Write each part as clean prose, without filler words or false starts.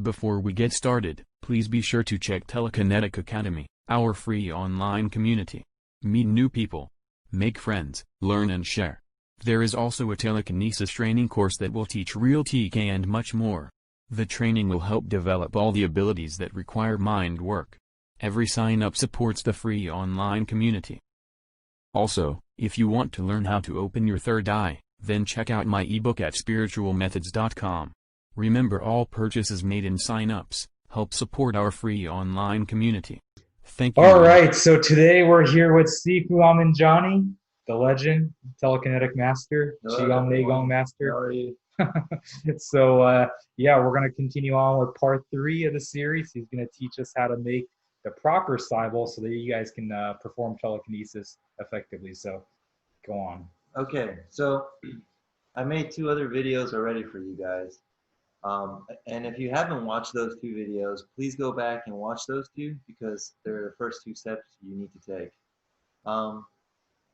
Before we get started, please be sure to check Telekinetic Academy, our free online community. Meet new people, make friends, learn and share. There is also a telekinesis training course that will teach real TK and much more. The training will help develop all the abilities that require mind work. Every sign-up supports the free online community. Also, if you want to learn how to open your third eye, then check out my ebook at spiritualmethods.com. Remember, all purchases made in sign-ups help support our free online community. Thank you. All right, so today we're here with Sifu Aminjani, the legend, telekinetic master, Qigong Neigong master. How are you? So, yeah, we're going to continue on with part 3 of the series. He's going to teach us how to make the proper Cyball so that you guys can perform telekinesis effectively. So, go on. Okay, so I made 2 other videos already for you guys. And if you haven't watched those 2 videos, please go back and watch those 2 because they're the first 2 steps you need to take.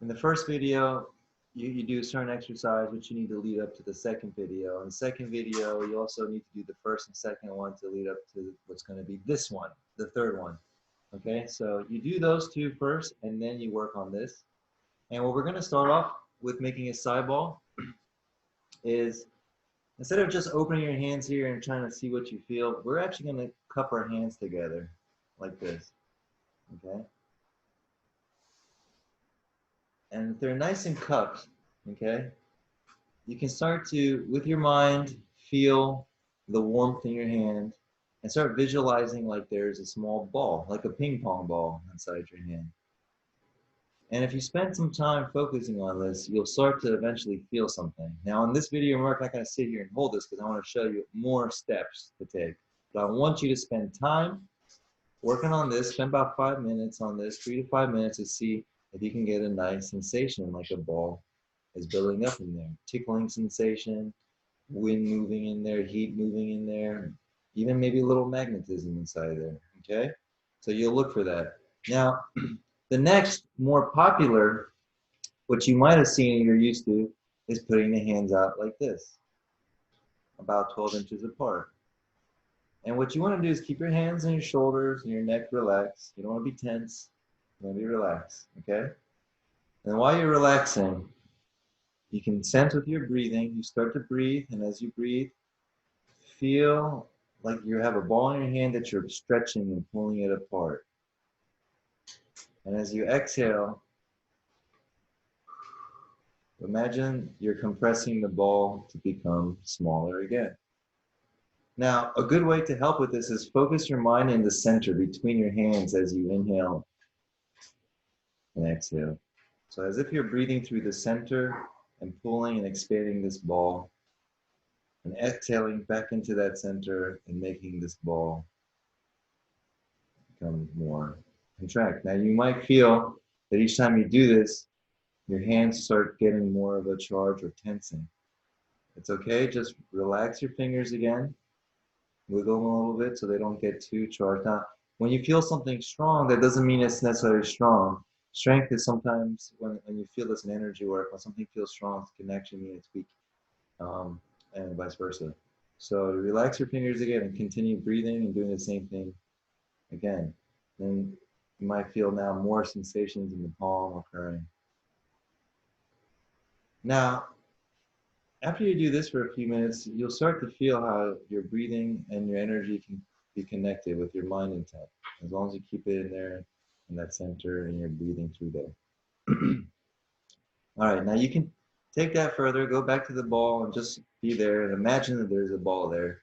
In the first video, you do a certain exercise which you need to lead up to the second video. In the second video, you also need to do the first and second one to lead up to what's going to be this one, the third one. Okay, so you do those 2 first and then you work on this. And what we're going to start off with making a Cyball is, instead of just opening your hands here and trying to see what you feel, we're actually going to cup our hands together like this, okay? And if they're nice and cupped, okay, you can start to, with your mind, feel the warmth in your hand and start visualizing like there's a small ball, like a ping pong ball inside your hand. And if you spend some time focusing on this, you'll start to eventually feel something. Now in this video, Mark, I'm not going to sit here and hold this because I want to show you more steps to take. But I want you to spend time working on this, spend about 5 minutes on this, 3 to 5 minutes to see if you can get a nice sensation like a ball is building up in there. Tickling sensation, wind moving in there, heat moving in there, even maybe a little magnetism inside there, okay? So you'll look for that. Now, the next more popular, which you might have seen and you're used to, is putting the hands out like this, about 12 inches apart. And what you want to do is keep your hands on your shoulders and your neck relaxed. You don't want to be tense. You want to be relaxed, okay? And while you're relaxing, you can sense with your breathing. You start to breathe, and as you breathe, feel like you have a ball in your hand that you're stretching and pulling it apart. And as you exhale, imagine you're compressing the ball to become smaller again. Now, a good way to help with this is focus your mind in the center between your hands as you inhale and exhale. So as if you're breathing through the center and pulling and expanding this ball, and exhaling back into that center and making this ball become more contract. Now you might feel that each time you do this, your hands start getting more of a charge or tensing. It's okay, just relax your fingers again, wiggle them a little bit so they don't get too charged. Now, when you feel something strong, that doesn't mean it's necessarily strong. Strength is sometimes when you feel this in energy work, when something feels strong, it can actually mean it's weak, and vice versa. So relax your fingers again and continue breathing and doing the same thing again. Then you might feel now more sensations in the palm occurring. Now, after you do this for a few minutes, you'll start to feel how your breathing and your energy can be connected with your mind intent, as long as you keep it in there, in that center, and you're breathing through there. All right, now you can take that further, go back to the ball and just be there and imagine that there's a ball there.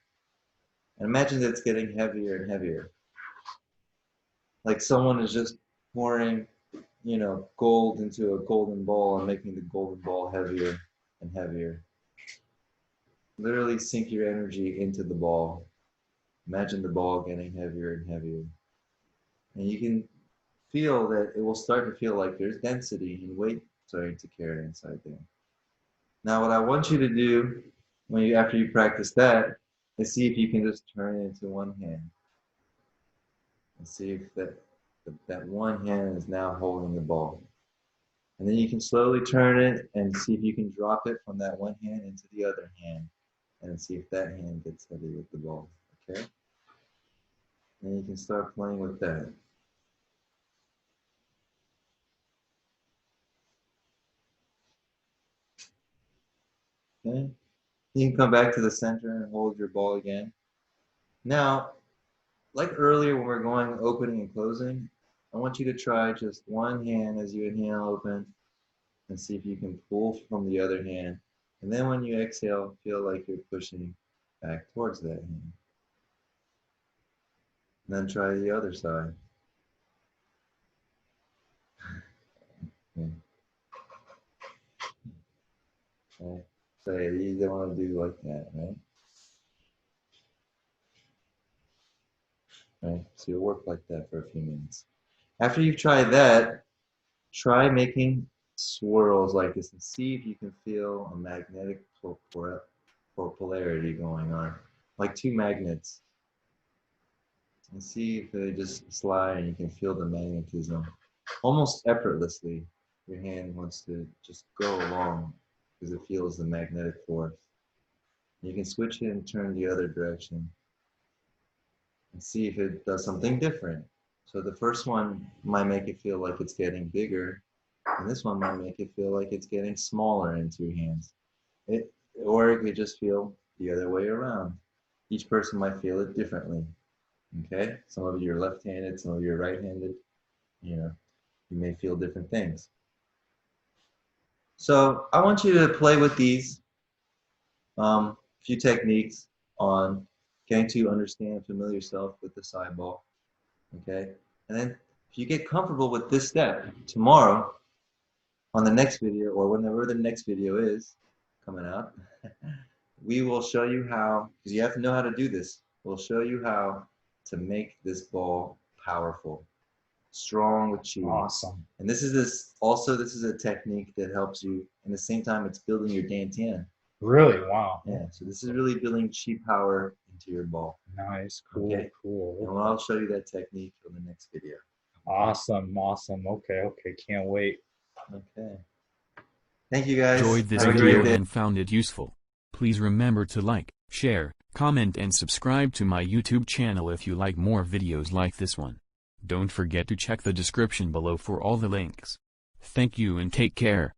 And imagine that it's getting heavier and heavier. Like someone is just pouring, you know, gold into a golden ball and making the golden ball heavier and heavier. Literally sink your energy into the ball. Imagine the ball getting heavier and heavier. And you can feel that it will start to feel like there's density and weight starting to carry inside there. Now what I want you to do after you practice that is see if you can just turn it into one hand. And see if that one hand is now holding the ball. And then you can slowly turn it and see if you can drop it from that one hand into the other hand and see if that hand gets heavy with the ball, okay? And you can start playing with that. Okay. You can come back to the center and hold your ball again. Now, like earlier when we're going opening and closing, I want you to try just one hand as you inhale, open, and see if you can pull from the other hand. And then when you exhale, feel like you're pushing back towards that hand. And then try the other side. Okay. Okay. So you don't want to do like that, right? Right. So you'll work like that for a few minutes. After you've tried that, try making swirls like this and see if you can feel a magnetic polarity going on, like two magnets. And see if they just slide and you can feel the magnetism. Almost effortlessly, your hand wants to just go along because it feels the magnetic force. You can switch it and turn the other direction and see if it does something different. So the first one might make it feel like it's getting bigger, and this one might make it feel like it's getting smaller in two hands. Or it could just feel the other way around. Each person might feel it differently. Okay? Some of you are left-handed, some of you are right-handed. You know, you may feel different things. So I want you to play with these few techniques on getting to understand, familiar yourself with the side ball. Okay? And then if you get comfortable with this step, tomorrow on the next video, or whenever the next video is coming out, we will show you how, because you have to know how to do this, we'll show you how to make this ball powerful, strong with chi. Awesome. And this is a technique that helps you, and at the same time it's building your dantian. Really? Wow. Yeah, so this is really building chi power into your ball. Nice. Cool. Okay. Cool. And I'll show you that technique on the next video. Awesome. Awesome. Okay. Okay. Can't wait. Okay. Thank you guys. Enjoyed this Have a great video day. and found it useful. Please remember to like, share, comment and subscribe to my YouTube channel if you like more videos like this one. Don't forget to check the description below for all the links. Thank you and take care.